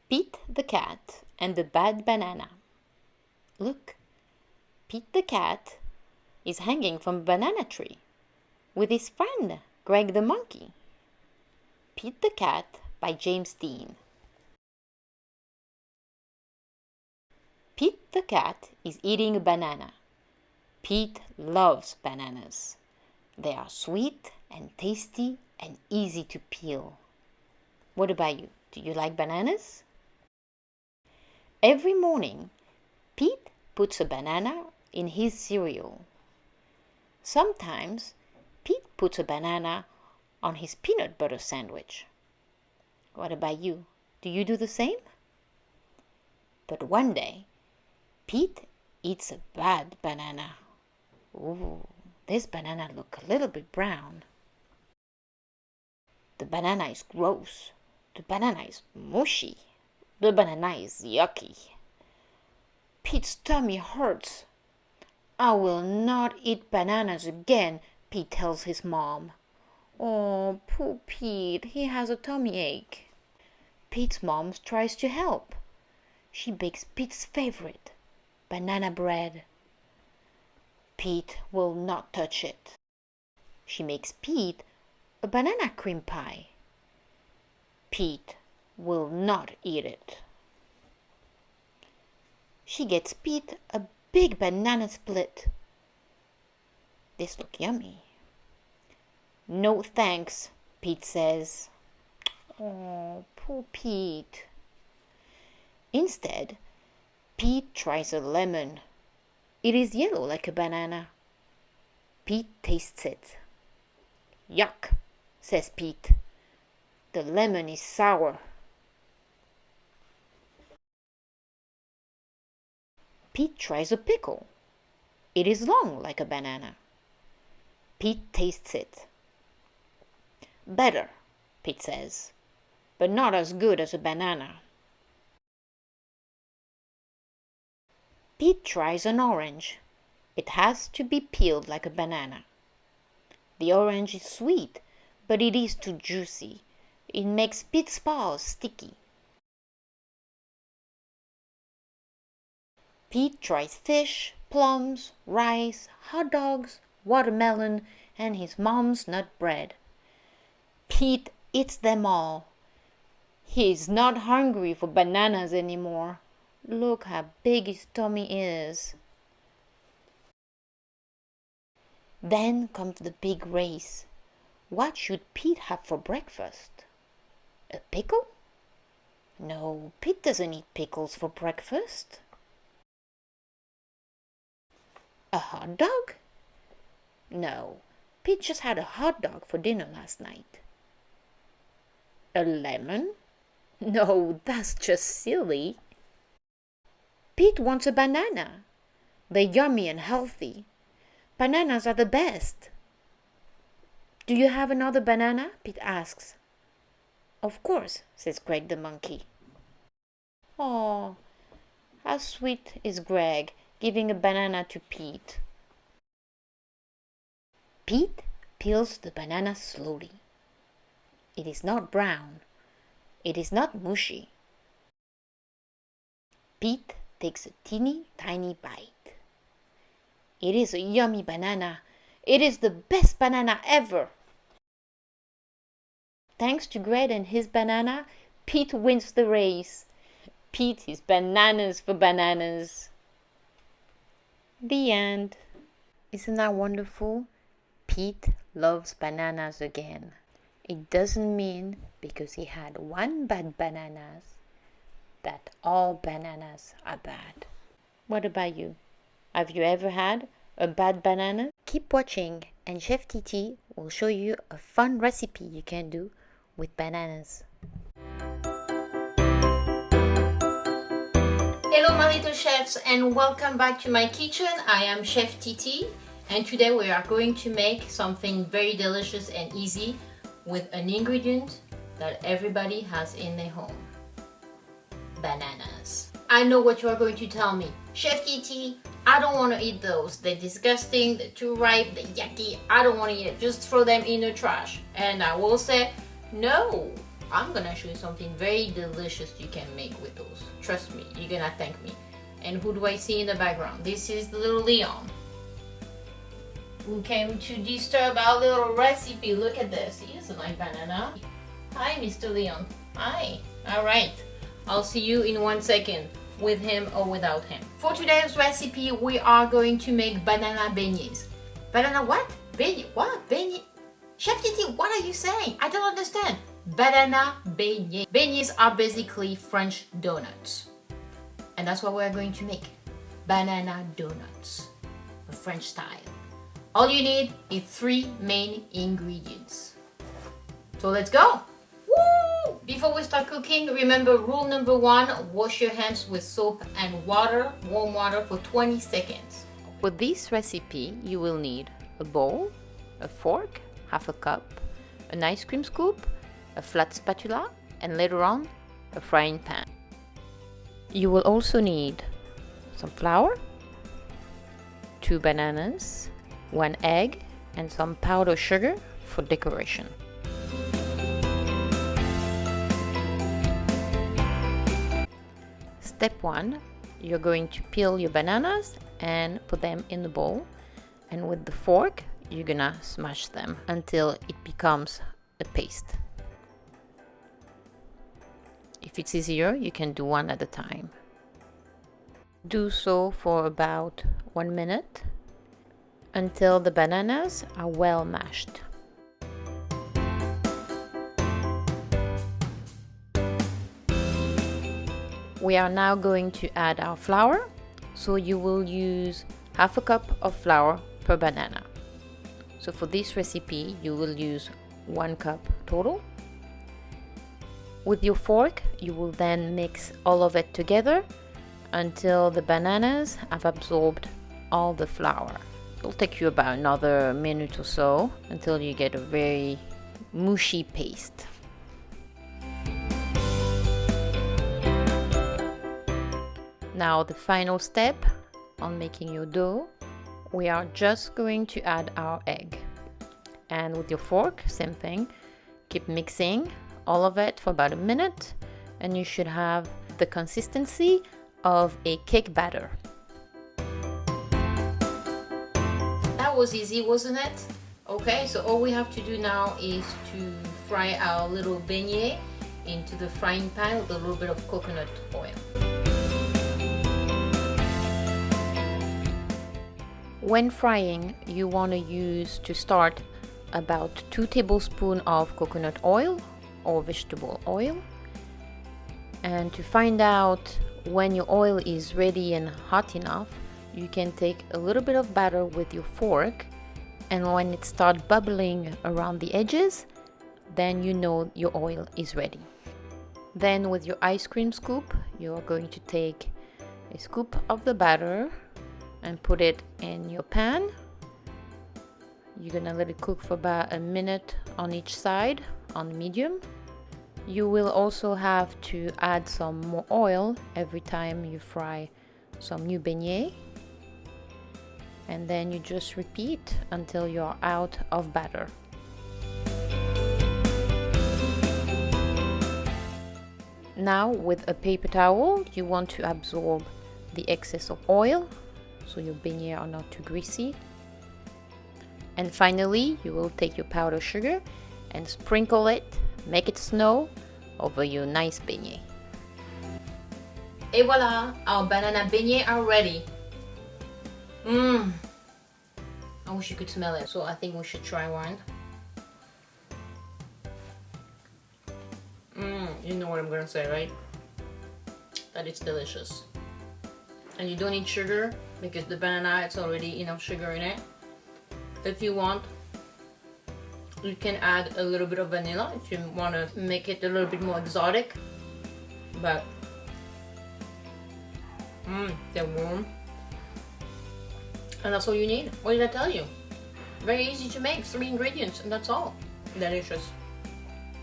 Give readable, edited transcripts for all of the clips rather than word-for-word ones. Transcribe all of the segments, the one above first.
Pete the Cat and the Bad Banana. Look, Pete the Cat is hanging from a banana tree with his friend Greg the Monkey. Pete the Cat by James Dean. Pete the Cat is eating a banana. Pete loves bananas. They are sweet and tasty and easy to peel. What about you? Do you like bananas? Every morning, Pete puts a banana in his cereal. Sometimes, Pete puts a banana on his peanut butter sandwich. What about you? Do you do the same? But one day, Pete eats a bad banana. Ooh, this banana looks a little bit brown. The banana is gross. The banana is mushy. The banana is yucky. Pete's tummy hurts. I will not eat bananas again, Pete tells his mom. Oh, poor Pete, he has a tummy ache. Pete's mom tries to help. She bakes Pete's favorite, banana bread. Pete will not touch it. She makes Pete a banana cream pie. Pete will not eat it. She gets Pete a big banana split. This looks yummy. No thanks, Pete says. Oh, poor Pete. Instead, Pete tries a lemon. It is yellow like a banana. Pete tastes it. Yuck, says Pete. The lemon is sour. Pete tries a pickle. It is long like a banana. Pete tastes it. Better, Pete says, but not as good as a banana. Pete tries an orange. It has to be peeled like a banana. The orange is sweet, but it is too juicy. It makes Pete's paws sticky. Pete tries fish, plums, rice, hot dogs, watermelon, and his mom's nut bread. Pete eats them all. He is not hungry for bananas anymore. Look how big his tummy is. Then comes the big race. What should Pete have for breakfast? A pickle? No, Pete doesn't eat pickles for breakfast. A hot dog? No, Pete just had a hot dog for dinner last night. A lemon? No, that's just silly. Pete wants a banana. They're yummy and healthy. Bananas are the best. Do you have another banana? Pete asks. Of course, says Greg the monkey. Oh, how sweet is Greg, giving a banana to Pete. Pete peels the banana slowly. It is not brown. It is not mushy. Pete takes a teeny tiny bite. It is a yummy banana. It is the best banana ever. Thanks to Greg and his banana, Pete wins the race. Pete is bananas for bananas. The end. Isn't that wonderful? Pete loves bananas again. It doesn't mean because he had one bad banana that all bananas are bad. What about you? Have you ever had a bad banana? Keep watching and Chef Titi will show you a fun recipe you can do with bananas. Hello my little chefs and welcome back to my kitchen. I am Chef Titi and today we are going to make something very delicious and easy with an ingredient that everybody has in their home. Bananas. I know what you are going to tell me. Chef Titi, I don't want to eat those. They're disgusting, they're too ripe, they're yucky. I don't want to eat it. Just throw them in the trash. And I will say, no, I'm gonna show you something very delicious you can make with those. Trust me, you're gonna thank me. And who do I see in the background? This is the little Leon, who came to disturb our little recipe. Look at this. He doesn't like banana. Hi, Mr. Leon. Hi. Alright. I'll see you in 1 second, with him or without him. For today's recipe, we are going to make banana beignets. Banana what? Beignet? What? Beignet? Chef Titi, what are you saying? I don't understand. Banana beignets. Beignets are basically French donuts. And that's what we're going to make. Banana donuts. The French style. All you need is 3 main ingredients. So let's go! Woo! Before we start cooking, remember rule number 1, wash your hands with soap and water, warm water for 20 seconds. For this recipe, you will need a bowl, a fork, half a cup, an ice cream scoop, a flat spatula, and later on, a frying pan. You will also need some flour, 2 bananas, 1 egg, and some powdered sugar for decoration. Step 1, you're going to peel your bananas and put them in the bowl, and with the fork you're gonna smash them until it becomes a paste. If it's easier, you can do one at a time. Do so for about 1 minute until the bananas are well mashed. We are now going to add our flour, so you will use half a cup of flour per banana. So for this recipe, you will use 1 cup total. With your fork, you will then mix all of it together until the bananas have absorbed all the flour. It'll take you about another minute or so until you get a very mushy paste. Now the final step on making your dough, we are just going to add our egg. And with your fork, same thing, keep mixing all of it for about a minute and you should have the consistency of a cake batter. That was easy, wasn't it? Okay, so all we have to do now is to fry our little beignet into the frying pan with a little bit of coconut oil. When frying, you want to use to start about 2 tablespoons of coconut oil or vegetable oil. And to find out when your oil is ready and hot enough, you can take a little bit of batter with your fork, and when it starts bubbling around the edges, then you know your oil is ready. Then with your ice cream scoop, you're going to take a scoop of the batter and put it in your pan. You're gonna let it cook for about a minute on each side on medium. You will also have to add some more oil every time you fry some new beignet, and then you just repeat until you're out of batter. Now with a paper towel, you want to absorb the excess of oil so your beignets are not too greasy. And finally, you will take your powdered sugar and sprinkle it, make it snow over your nice beignet. Et voila, our banana beignets are ready. I wish you could smell it, so I think we should try one. You know what I'm gonna say, right? That it's delicious. And you don't need sugar because the banana, it's already enough sugar in it. If you want, you can add a little bit of vanilla if you want to make it a little bit more exotic. But they're warm, and that's all you need. What did I tell you? Very easy to make, 3 ingredients, and that's all. Delicious.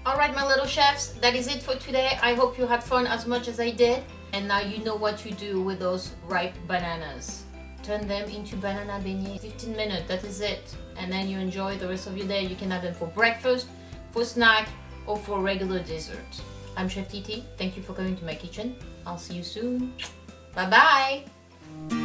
Alright, my little chefs, that is it for today. I hope you had fun as much as I did. And now you know what to do with those ripe bananas. Turn them into banana beignets. 15 minutes, that is it. And then you enjoy the rest of your day. You can have them for breakfast, for snack, or for regular dessert. I'm Chef Titi. Thank you for coming to my kitchen. I'll see you soon. Bye bye.